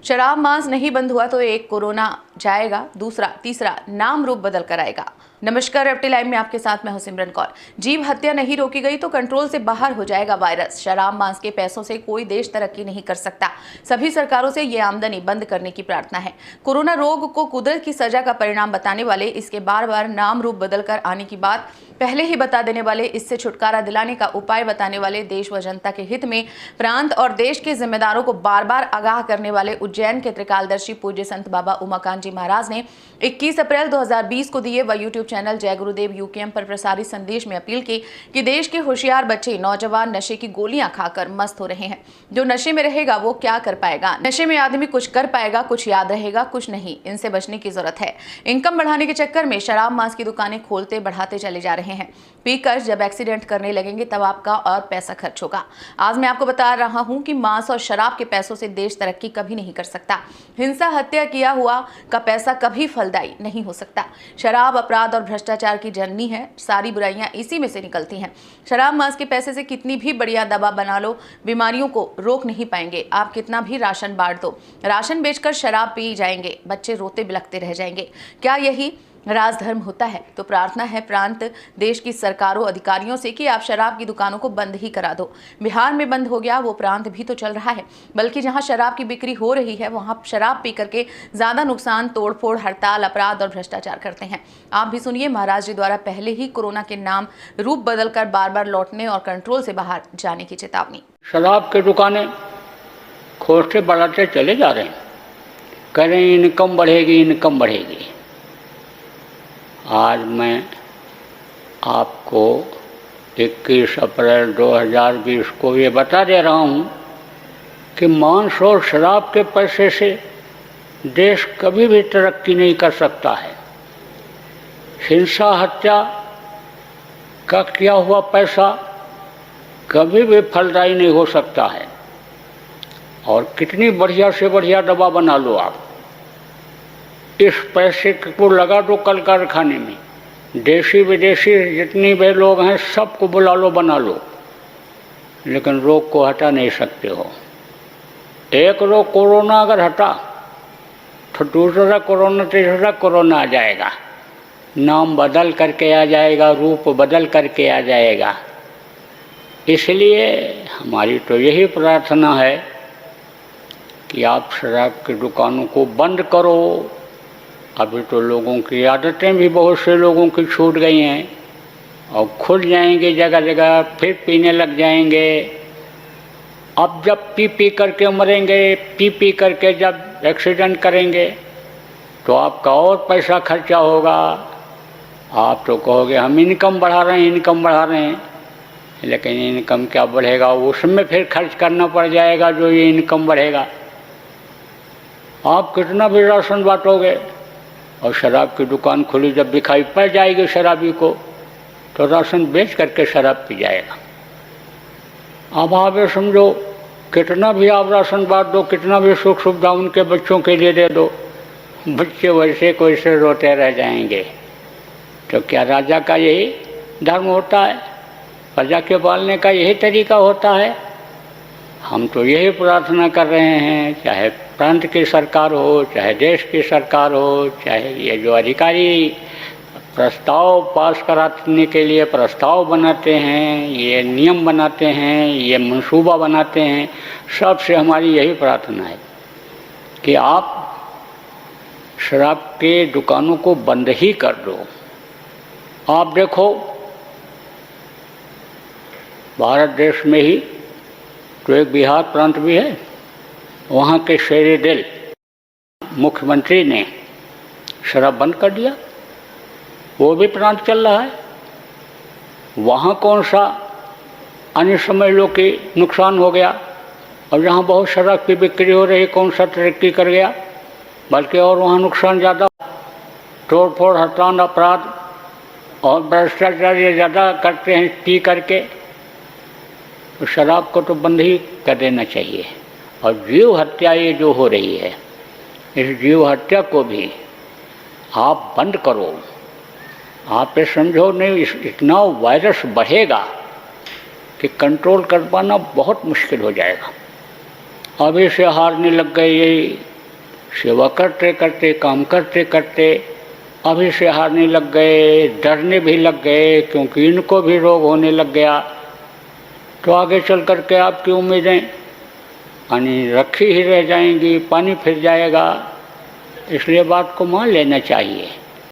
शराब मांस नहीं बंद हुआ तो एक कोरोना जाएगा, दूसरा तीसरा नाम रूप बदल कर आएगा। नमस्कार, रेप्टी लाइव में आपके साथ मैं हूं सिमरन कौर। जीव हत्या नहीं रोकी गई तो कंट्रोल से बाहर हो जाएगा वायरस। शराब मांस के पैसों से कोई देश तरक्की नहीं कर सकता। सभी सरकारों से ये आमदनी बंद करने की प्रार्थना है। कोरोना रोग को कुदरत की सजा का परिणाम बताने वाले, इसके बार बार नाम रूप बदल कर आने की बात पहले ही बता देने वाले, इससे छुटकारा दिलाने का उपाय बताने वाले, देश व जनता के हित में प्रांत और देश के जिम्मेदारों को बार बार आगाह करने वाले उज्जैन के त्रिकालदर्शी पूज्य संत बाबा उमाकांत जी महाराज ने 21 अप्रैल 2020 को दिए व यूट्यूब चैनल जय गुरुदेव यूकेएम पर प्रसारित संदेश में अपील की कि देश के होशियार बच्चे नौजवान नशे की गोलियां खाकर मस्त हो रहे हैं। जो नशे में रहेगा वो क्या कर पाएगा? नशे में आदमी कुछ कर पाएगा, कुछ याद रहेगा, कुछ नहीं। इनसे बचने की जरूरत है। इनकम बढ़ाने के चक्कर में शराब मांस की दुकानें खोलते बढ़ाते चले जा रहे हैं। पीकर जब एक्सीडेंट करने लगेंगे तब आपका और पैसा खर्च होगा। आज मैं आपको बता रहा हूं कि मांस और शराब के पैसों से देश तरक्की कभी नहीं कर सकता। हिंसा हत्या किया हुआ का पैसा कभी फलदायी नहीं हो सकता। शराब अपराध और भ्रष्टाचार की जननी है। सारी बुराइयां इसी में से निकलती हैं। शराब मांस के पैसे से कितनी भी बढ़िया दवा बना लो, बीमारियों को रोक नहीं पाएंगे। आप कितना भी राशन बांट दो, राशन बेचकर शराब पी जाएंगे, बच्चे रोते बिलखते रह जाएंगे। क्या यही राजधर्म होता है? तो प्रार्थना है प्रांत देश की सरकारों अधिकारियों से कि आप शराब की दुकानों को बंद ही करा दो। बिहार में बंद हो गया, वो प्रांत भी तो चल रहा है। बल्कि जहां शराब की बिक्री हो रही है वहां शराब पी करके ज्यादा नुकसान, तोड़फोड़, हड़ताल, अपराध और भ्रष्टाचार करते हैं। आप भी सुनिए महाराज जी द्वारा पहले ही कोरोना के नाम रूप बदलकर बार बार लौटने और कंट्रोल से बाहर जाने की चेतावनी। शराब की दुकानें खोलते बढ़ाते चले जा रहे हैं, कह रहे हैं इनकम बढ़ेगी, इनकम बढ़ेगी। आज मैं आपको 21 अप्रैल 2020 को ये बता दे रहा हूँ कि मांस और शराब के पैसे से देश कभी भी तरक्की नहीं कर सकता है। हिंसा हत्या का किया हुआ पैसा कभी भी फलदायी नहीं हो सकता है। और कितनी बढ़िया से बढ़िया दवा बना लो आप, इस पैसे को लगा दो कल कारखाने में। देशी विदेशी जितनी भी लोग हैं सबको बुला लो, बना लो, लेकिन रोग को हटा नहीं सकते हो। एक रोग कोरोना अगर हटा तो दूसरा कोरोना, तीसरा कोरोना आ जाएगा। नाम बदल करके आ जाएगा, रूप बदल करके आ जाएगा। इसलिए हमारी तो यही प्रार्थना है कि आप शराब की दुकानों को बंद करो। अभी तो लोगों की आदतें भी बहुत से लोगों की छूट गई हैं और खुल जाएंगे जगह जगह, फिर पीने लग जाएंगे। अब जब पी पी करके मरेंगे, पी पी करके जब एक्सीडेंट करेंगे तो आपका और पैसा खर्चा होगा। आप तो कहोगे हम इनकम बढ़ा रहे हैं, इनकम बढ़ा रहे हैं, लेकिन इनकम क्या बढ़ेगा? उसमें फिर खर्च करना पड़ जाएगा जो ये इनकम बढ़ेगा। आप कितना भी राशन बांटोगे और शराब की दुकान खुली जब दिखाई पड़ जाएगी शराबी को तो राशन बेच करके शराब पी जाएगा। अब आप ये समझो, कितना भी आप राशन बांट दो, कितना भी सुख सुविधा उनके बच्चों के लिए दे दो, बच्चे वैसे को वैसे रोते रह जाएंगे। तो क्या राजा का यही धर्म होता है? प्रजा के पालने का यही तरीका होता है? हम तो यही प्रार्थना कर रहे हैं, चाहे प्रांत की सरकार हो, चाहे देश की सरकार हो, चाहे ये जो अधिकारी प्रस्ताव पास कराने के लिए प्रस्ताव बनाते हैं, ये नियम बनाते हैं, ये मंसूबा बनाते हैं, सबसे हमारी यही प्रार्थना है कि आप शराब के दुकानों को बंद ही कर दो। आप देखो, भारत देश में ही तो एक बिहार प्रांत भी है, वहाँ के शेरे दिल मुख्यमंत्री ने शराब बंद कर दिया। वो भी प्रांत चल रहा है। वहाँ कौन सा अन्य समझ लो कि नुकसान हो गया, और जहाँ बहुत शराब की बिक्री हो रही कौन सा तरक्की कर गया? बल्कि और वहाँ नुकसान ज़्यादा। तोड़ फोड़, हड़ताल, अपराध और भ्रष्टाचार ये ज़्यादा करते हैं पी करके। तो शराब को तो बंद ही कर देना चाहिए। और जीव हत्या ये जो हो रही है, इस जीव हत्या को भी आप बंद करो। आप ये समझो नहीं, इतना वायरस बढ़ेगा कि कंट्रोल कर पाना बहुत मुश्किल हो जाएगा। अभी से हारने लग गए ये सेवा करते करते, काम करते करते अभी से हारने लग गए, डरने भी लग गए, क्योंकि इनको भी रोग होने लग गया, तो आगे चल कर के आपकी उम्मीदें यानी रखी ही रह जाएंगी, पानी फिर जाएगा। इसलिए बात को मान लेना चाहिए।